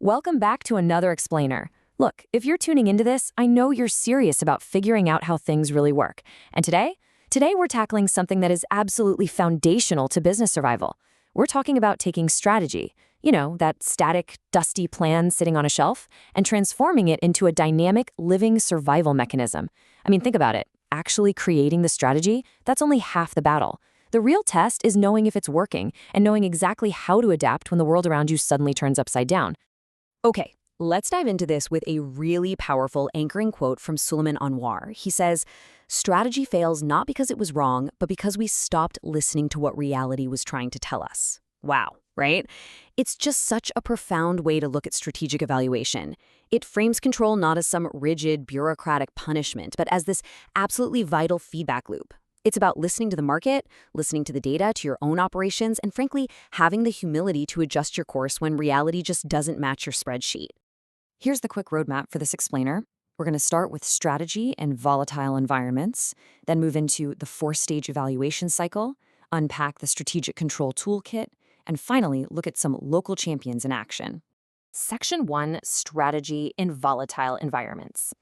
Welcome back to another explainer. Look, if you're tuning into this, I know you're serious about figuring out how things really work. And today we're tackling something that is absolutely foundational to business survival. We're talking about taking strategy, that static, dusty plan sitting on a shelf, and transforming it into a dynamic, living survival mechanism. I mean, think about it. Actually creating the strategy, that's only half the battle. The real test is knowing if it's working and knowing exactly how to adapt when the world around you suddenly turns upside down. Okay, let's dive into this with a really powerful anchoring quote from Suleiman Anwar. He says, "Strategy fails not because it was wrong, but because we stopped listening to what reality was trying to tell us." Wow, right? It's just such a profound way to look at strategic evaluation. It frames control not as some rigid, bureaucratic punishment, but as this absolutely vital feedback loop. It's about listening to the market, listening to the data, to your own operations, and frankly, having the humility to adjust your course when reality just doesn't match your spreadsheet. Here's the quick roadmap for this explainer. We're going to start with strategy and volatile environments, then move into the 4-stage evaluation cycle, unpack the strategic control toolkit, and finally, look at some local champions in action. Section 1, Strategy in Volatile Environments.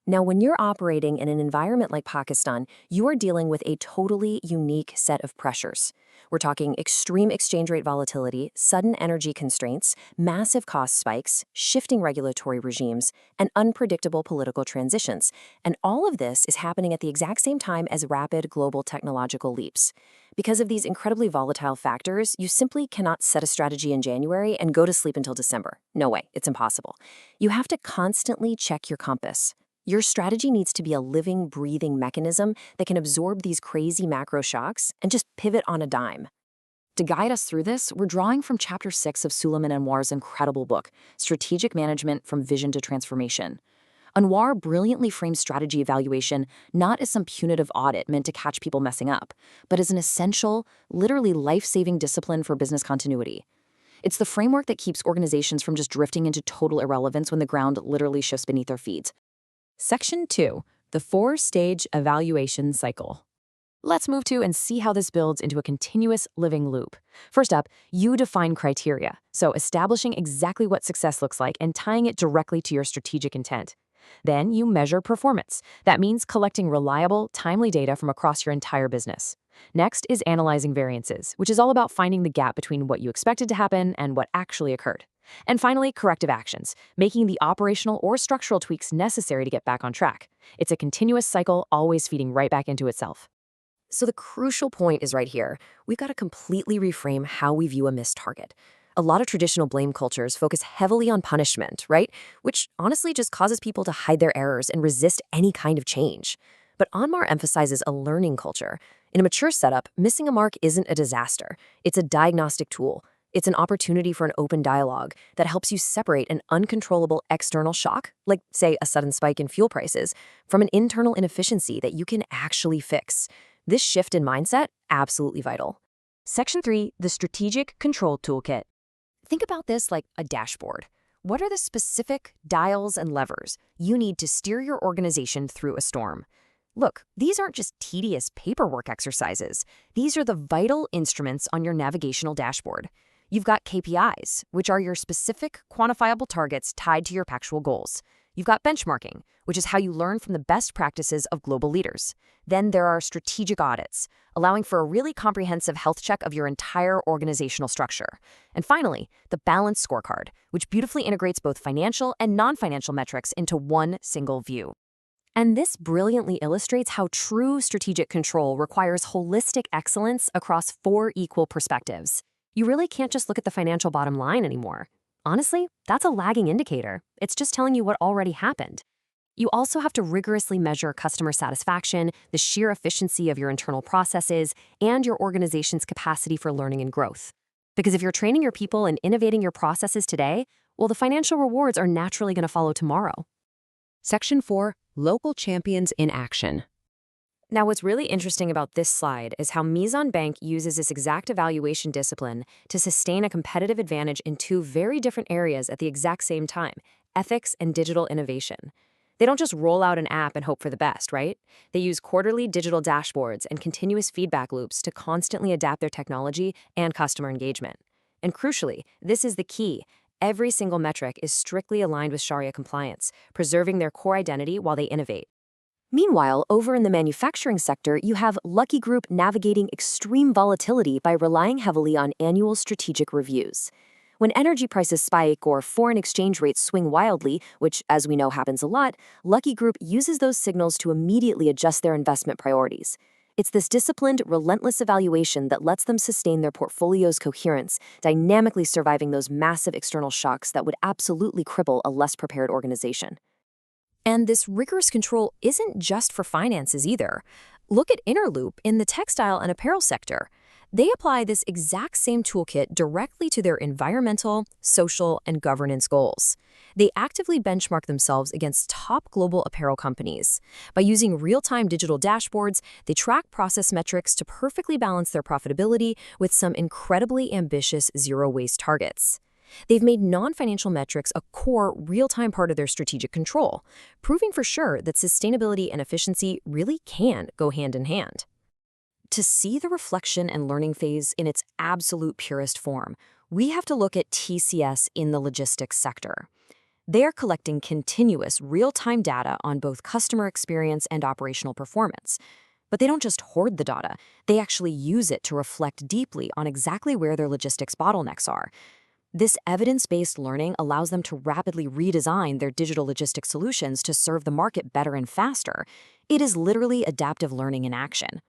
Now, when you're operating in an environment like Pakistan, you are dealing with a totally unique set of pressures. We're talking extreme exchange rate volatility, sudden energy constraints, massive cost spikes, shifting regulatory regimes, and unpredictable political transitions. And all of this is happening at the exact same time as rapid global technological leaps. Because of these incredibly volatile factors, you simply cannot set a strategy in January and go to sleep until December. No way, it's impossible. You have to constantly check your compass. Your strategy needs to be a living, breathing mechanism that can absorb these crazy macro shocks and just pivot on a dime. To guide us through this, we're drawing from Chapter 6 of Suleiman Anwar's incredible book, Strategic Management from Vision to Transformation. Anwar brilliantly frames strategy evaluation not as some punitive audit meant to catch people messing up, but as an essential, literally life-saving discipline for business continuity. It's the framework that keeps organizations from just drifting into total irrelevance when the ground literally shifts beneath their feet. Section 2, the 4-stage evaluation cycle. Let's move to and see how this builds into a continuous living loop. First up, you define criteria, so establishing exactly what success looks like and tying it directly to your strategic intent. Then you measure performance. That means collecting reliable, timely data from across your entire business. Next is analyzing variances, which is all about finding the gap between what you expected to happen and what actually occurred. And finally, corrective actions, making the operational or structural tweaks necessary to get back on track. It's a continuous cycle, always feeding right back into itself. So the crucial point is right here. We've got to completely reframe how we view a missed target. A lot of traditional blame cultures focus heavily on punishment, right? Which honestly just causes people to hide their errors and resist any kind of change. But Anwar emphasizes a learning culture. In a mature setup, missing a mark isn't a disaster. It's a diagnostic tool. It's an opportunity for an open dialogue that helps you separate an uncontrollable external shock, like, say, a sudden spike in fuel prices, from an internal inefficiency that you can actually fix. This shift in mindset, absolutely vital. Section 3, the Strategic Control Toolkit. Think about this like a dashboard. What are the specific dials and levers you need to steer your organization through a storm? Look, these aren't just tedious paperwork exercises. These are the vital instruments on your navigational dashboard. You've got KPIs, which are your specific, quantifiable targets tied to your actual goals. You've got benchmarking, which is how you learn from the best practices of global leaders. Then there are strategic audits, allowing for a really comprehensive health check of your entire organizational structure. And finally, the Balanced Scorecard, which beautifully integrates both financial and non-financial metrics into one single view. And this brilliantly illustrates how true strategic control requires holistic excellence across 4 equal perspectives. You really can't just look at the financial bottom line anymore. Honestly, that's a lagging indicator. It's just telling you what already happened. You also have to rigorously measure customer satisfaction, the sheer efficiency of your internal processes, and your organization's capacity for learning and growth. Because if you're training your people and innovating your processes today, well, the financial rewards are naturally going to follow tomorrow. Section 4, Local Champions in Action. Now, what's really interesting about this slide is how Meezan Bank uses this exact evaluation discipline to sustain a competitive advantage in 2 very different areas at the exact same time: ethics and digital innovation. They don't just roll out an app and hope for the best, right? They use quarterly digital dashboards and continuous feedback loops to constantly adapt their technology and customer engagement. And crucially, this is the key. Every single metric is strictly aligned with Sharia compliance, preserving their core identity while they innovate. Meanwhile, over in the manufacturing sector, you have Lucky Group navigating extreme volatility by relying heavily on annual strategic reviews. When energy prices spike or foreign exchange rates swing wildly, which, as we know, happens a lot, Lucky Group uses those signals to immediately adjust their investment priorities. It's this disciplined, relentless evaluation that lets them sustain their portfolio's coherence, dynamically surviving those massive external shocks that would absolutely cripple a less prepared organization. And this rigorous control isn't just for finances either. Look at Interloop in the textile and apparel sector. They apply this exact same toolkit directly to their environmental, social, and governance goals. They actively benchmark themselves against top global apparel companies. By using real-time digital dashboards, they track process metrics to perfectly balance their profitability with some incredibly ambitious zero-waste targets. They've made non-financial metrics a core, real-time part of their strategic control, proving for sure that sustainability and efficiency really can go hand in hand. To see the reflection and learning phase in its absolute purest form, we have to look at TCS in the logistics sector. They are collecting continuous, real-time data on both customer experience and operational performance. But they don't just hoard the data, they actually use it to reflect deeply on exactly where their logistics bottlenecks are. This evidence-based learning allows them to rapidly redesign their digital logistics solutions to serve the market better and faster. It is literally adaptive learning in action.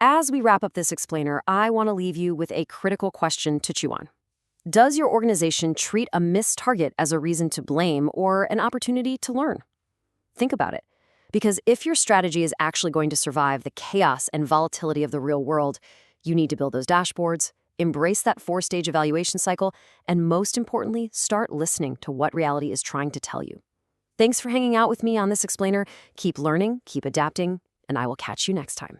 As we wrap up this explainer, I want to leave you with a critical question to chew on. Does your organization treat a missed target as a reason to blame or an opportunity to learn? Think about it. Because if your strategy is actually going to survive the chaos and volatility of the real world, you need to build those dashboards, embrace that 4-stage evaluation cycle, and most importantly, start listening to what reality is trying to tell you. Thanks for hanging out with me on this explainer. Keep learning, keep adapting, and I will catch you next time.